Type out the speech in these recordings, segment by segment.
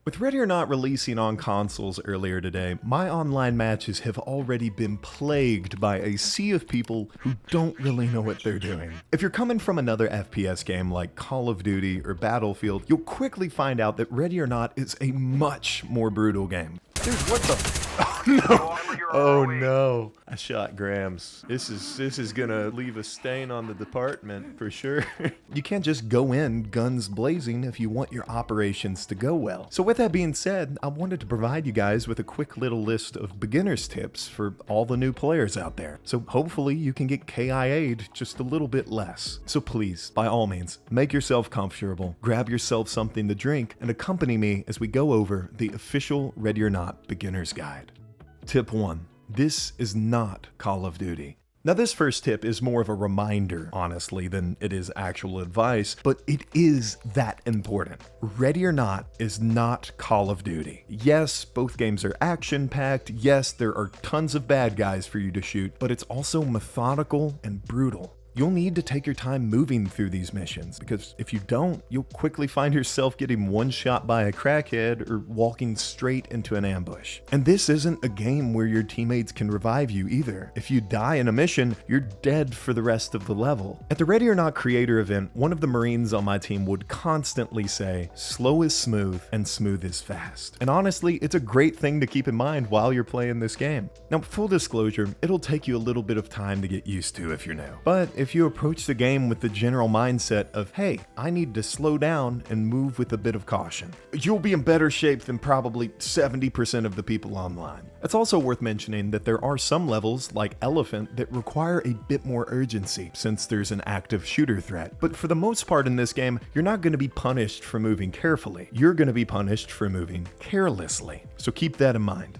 With Ready or Not releasing on consoles earlier today, my online matches have already been plagued by a sea of people who don't really know what they're doing. If you're coming from another FPS game like Call of Duty or Battlefield, you'll quickly find out that Ready or Not is a much more brutal game. Dude, what the Oh no! Oh no! I shot Grams. This is gonna leave a stain on the department for sure. You can't just go in guns blazing if you want your operations to go well. So with that being said, I wanted to provide you guys with a quick little list of beginner's tips for all the new players out there. So hopefully you can get KIA'd just a little bit less. So please, by all means, make yourself comfortable, grab yourself something to drink, and accompany me as we go over the official Ready or Not beginner's guide. Tip 1. This is not Call of Duty. Now this first tip is more of a reminder, honestly, than it is actual advice, but it is that important. Ready or Not is not Call of Duty. Yes, both games are action-packed, yes, there are tons of bad guys for you to shoot, but it's also methodical and brutal. You'll need to take your time moving through these missions, because if you don't, you'll quickly find yourself getting one shot by a crackhead or walking straight into an ambush. And this isn't a game where your teammates can revive you either. If you die in a mission, you're dead for the rest of the level. At the Ready or Not creator event, one of the Marines on my team would constantly say, "Slow is smooth and smooth is fast." And honestly, it's a great thing to keep in mind while you're playing this game. Now, full disclosure, it'll take you a little bit of time to get used to if you're new. But if you approach the game with the general mindset of, hey, I need to slow down and move with a bit of caution, you'll be in better shape than probably 70% of the people online. It's also worth mentioning that there are some levels, like Elephant, that require a bit more urgency since there's an active shooter threat. But for the most part in this game, you're not going to be punished for moving carefully. You're going to be punished for moving carelessly. So keep that in mind.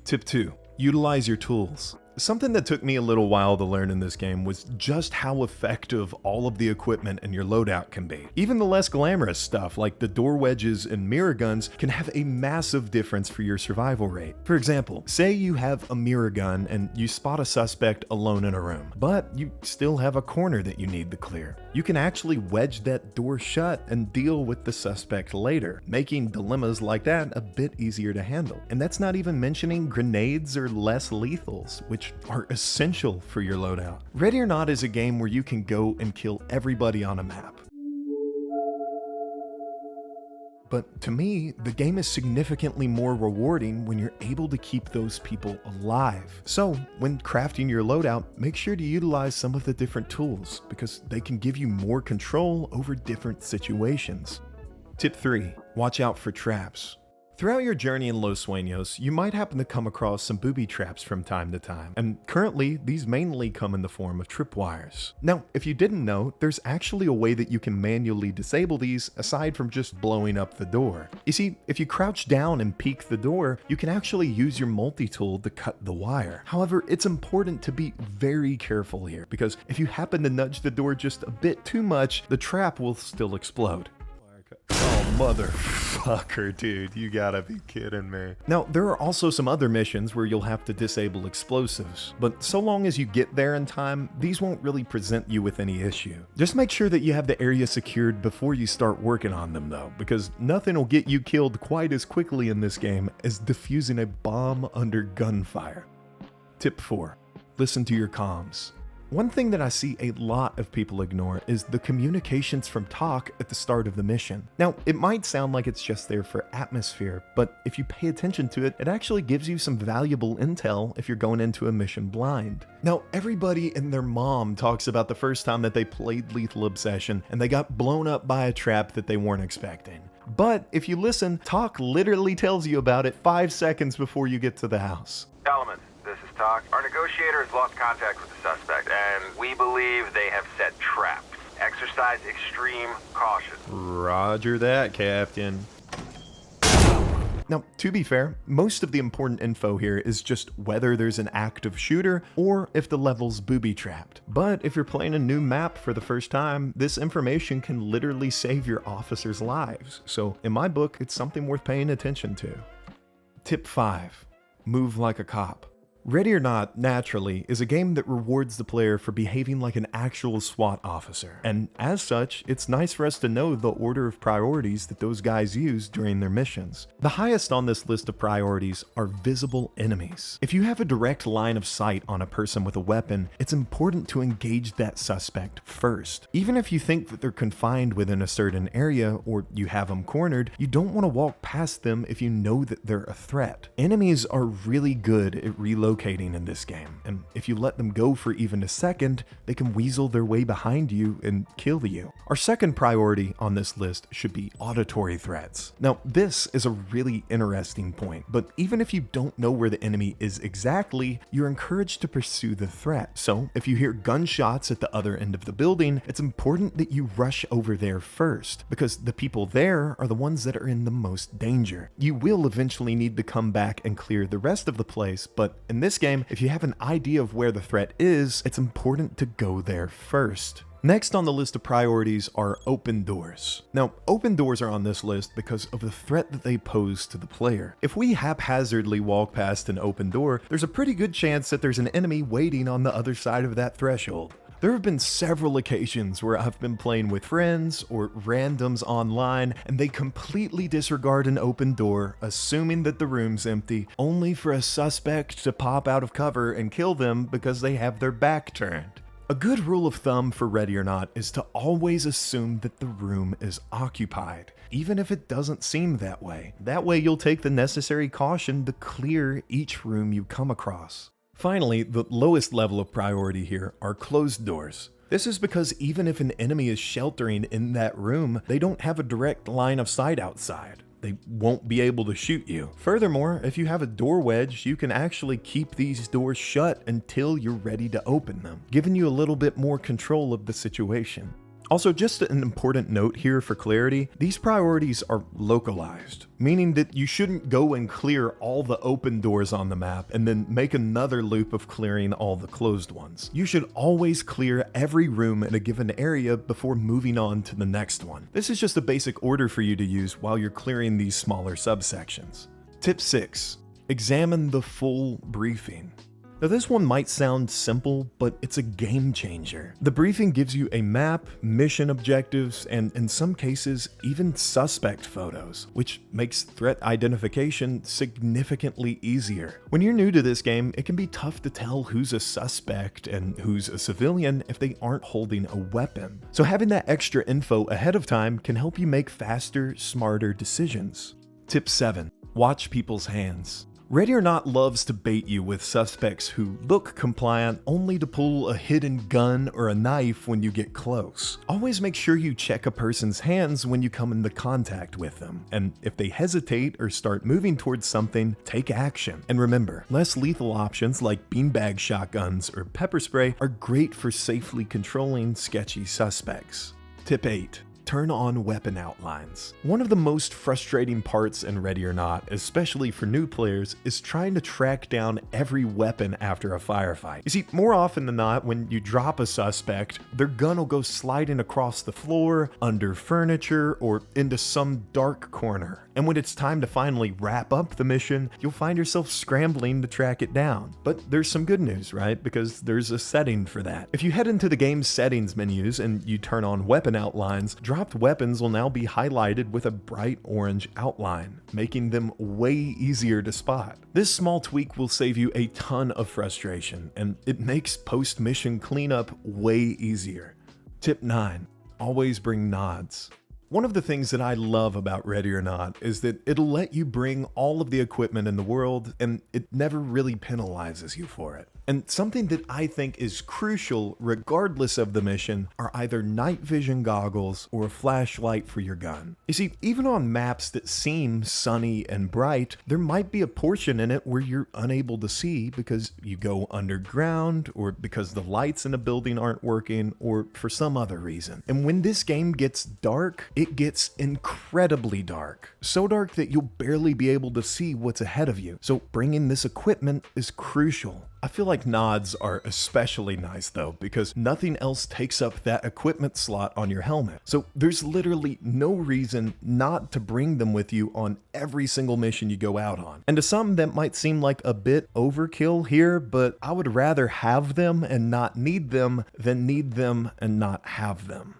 Tip 2. Utilize your tools. Something that took me a little while to learn in this game was just how effective all of the equipment in your loadout can be. Even the less glamorous stuff like the door wedges and mirror guns can have a massive difference for your survival rate. For example, say you have a mirror gun and you spot a suspect alone in a room, but you still have a corner that you need to clear. You can actually wedge that door shut and deal with the suspect later, making dilemmas like that a bit easier to handle. And that's not even mentioning grenades or less lethals, which are essential for your loadout. Ready or Not is a game where you can go and kill everybody on a map. But to me, the game is significantly more rewarding when you're able to keep those people alive. So when crafting your loadout, make sure to utilize some of the different tools because they can give you more control over different situations. Tip 3. Watch out for traps. Throughout your journey in Los Sueños, you might happen to come across some booby traps from time to time, and currently these mainly come in the form of tripwires. Now, if you didn't know, there's actually a way that you can manually disable these aside from just blowing up the door. You see, if you crouch down and peek the door, you can actually use your multi-tool to cut the wire. However, it's important to be very careful here, because if you happen to nudge the door just a bit too much, the trap will still explode. Oh, motherfucker, dude, you gotta be kidding me. Now, there are also some other missions where you'll have to disable explosives, but so long as you get there in time, these won't really present you with any issue. Just make sure that you have the area secured before you start working on them though, because nothing will get you killed quite as quickly in this game as defusing a bomb under gunfire. Tip 4. Listen to your comms. One thing that I see a lot of people ignore is the communications from talk at the start of the mission. Now, it might sound like it's just there for atmosphere, but if you pay attention to it, it actually gives you some valuable intel if you're going into a mission blind. Now, everybody and their mom talks about the first time that they played Lethal Obsession and they got blown up by a trap that they weren't expecting. But if you listen, talk literally tells you about it 5 seconds before you get to the house. Element, this is Talk. Our negotiator has lost contact with the suspect, and we believe they have set traps. Exercise extreme caution. Roger that, Captain. Now, to be fair, most of the important info here is just whether there's an active shooter or if the level's booby-trapped. But if you're playing a new map for the first time, this information can literally save your officers' lives. So in my book, it's something worth paying attention to. Tip 5. Move like a cop. Ready or Not, naturally, is a game that rewards the player for behaving like an actual SWAT officer, and as such, it's nice for us to know the order of priorities that those guys use during their missions. The highest on this list of priorities are visible enemies. If you have a direct line of sight on a person with a weapon, it's important to engage that suspect first. Even if you think that they're confined within a certain area or you have them cornered, you don't want to walk past them if you know that they're a threat. Enemies are really good at relocating in this game, and if you let them go for even a second, they can weasel their way behind you and kill you. Our second priority on this list should be auditory threats. Now, this is a really interesting point, but even if you don't know where the enemy is exactly, you're encouraged to pursue the threat. So if you hear gunshots at the other end of the building, it's important that you rush over there first, because the people there are the ones that are in the most danger. You will eventually need to come back and clear the rest of the place, but in this game, if you have an idea of where the threat is, it's important to go there first. Next on the list of priorities are open doors. Now, open doors are on this list because of the threat that they pose to the player. If we haphazardly walk past an open door, there's a pretty good chance that there's an enemy waiting on the other side of that threshold. There have been several occasions where I've been playing with friends or randoms online and they completely disregard an open door, assuming that the room's empty, only for a suspect to pop out of cover and kill them because they have their back turned. A good rule of thumb for Ready or Not is to always assume that the room is occupied, even if it doesn't seem that way. That way you'll take the necessary caution to clear each room you come across. Finally, the lowest level of priority here are closed doors. This is because even if an enemy is sheltering in that room, they don't have a direct line of sight outside. They won't be able to shoot you. Furthermore, if you have a door wedge, you can actually keep these doors shut until you're ready to open them, giving you a little bit more control of the situation. Also, just an important note here for clarity, these priorities are localized, meaning that you shouldn't go and clear all the open doors on the map and then make another loop of clearing all the closed ones. You should always clear every room in a given area before moving on to the next one. This is just a basic order for you to use while you're clearing these smaller subsections. Tip 6. Examine the full briefing. Now this one might sound simple, but it's a game changer. The briefing gives you a map, mission objectives, and in some cases, even suspect photos, which makes threat identification significantly easier. When you're new to this game, it can be tough to tell who's a suspect and who's a civilian if they aren't holding a weapon. So having that extra info ahead of time can help you make faster, smarter decisions. Tip 7. Watch people's hands. Ready or Not loves to bait you with suspects who look compliant only to pull a hidden gun or a knife when you get close. Always make sure you check a person's hands when you come into contact with them, and if they hesitate or start moving towards something, take action. And remember, less lethal options like beanbag shotguns or pepper spray are great for safely controlling sketchy suspects. Tip 8. Turn on weapon outlines. One of the most frustrating parts in Ready or Not, especially for new players, is trying to track down every weapon after a firefight. You see, more often than not, when you drop a suspect, their gun will go sliding across the floor, under furniture, or into some dark corner. And when it's time to finally wrap up the mission, you'll find yourself scrambling to track it down. But there's some good news, right? Because there's a setting for that. If you head into the game's settings menus and you turn on weapon outlines, dropped weapons will now be highlighted with a bright orange outline, making them way easier to spot. This small tweak will save you a ton of frustration, and it makes post-mission cleanup way easier. Tip 9. Always bring nods. One of the things that I love about Ready or Not is that it'll let you bring all of the equipment in the world and it never really penalizes you for it. And something that I think is crucial regardless of the mission are either night vision goggles or a flashlight for your gun. You see, even on maps that seem sunny and bright, there might be a portion in it where you're unable to see because you go underground or because the lights in a building aren't working or for some other reason. And when this game gets dark, it gets incredibly dark. So dark that you'll barely be able to see what's ahead of you. So bringing this equipment is crucial. I feel like nods are especially nice though, because nothing else takes up that equipment slot on your helmet. So there's literally no reason not to bring them with you on every single mission you go out on. And to some that might seem like a bit overkill here, but I would rather have them and not need them than need them and not have them.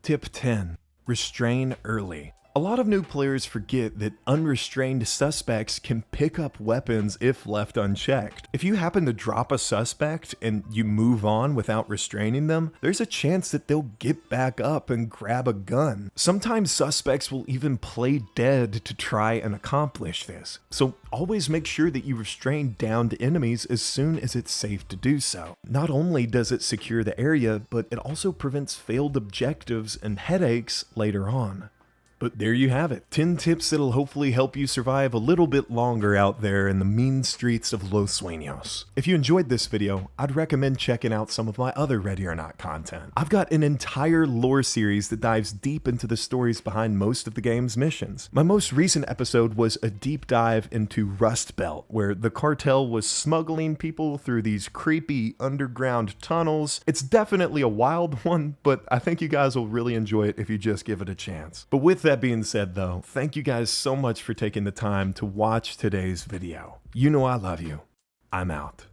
Tip 10. Restrain early. A lot of new players forget that unrestrained suspects can pick up weapons if left unchecked. If you happen to drop a suspect and you move on without restraining them, there's a chance that they'll get back up and grab a gun. Sometimes suspects will even play dead to try and accomplish this. So always make sure that you restrain downed enemies as soon as it's safe to do so. Not only does it secure the area, but it also prevents failed objectives and headaches later on. But there you have it, 10 tips that'll hopefully help you survive a little bit longer out there in the mean streets of Los Sueños. If you enjoyed this video, I'd recommend checking out some of my other Ready or Not content. I've got an entire lore series that dives deep into the stories behind most of the game's missions. My most recent episode was a deep dive into Rust Belt, where the cartel was smuggling people through these creepy underground tunnels. It's definitely a wild one, but I think you guys will really enjoy it if you just give it a chance. But with that being said though, thank you guys so much for taking the time to watch today's video. You know I love you. I'm out.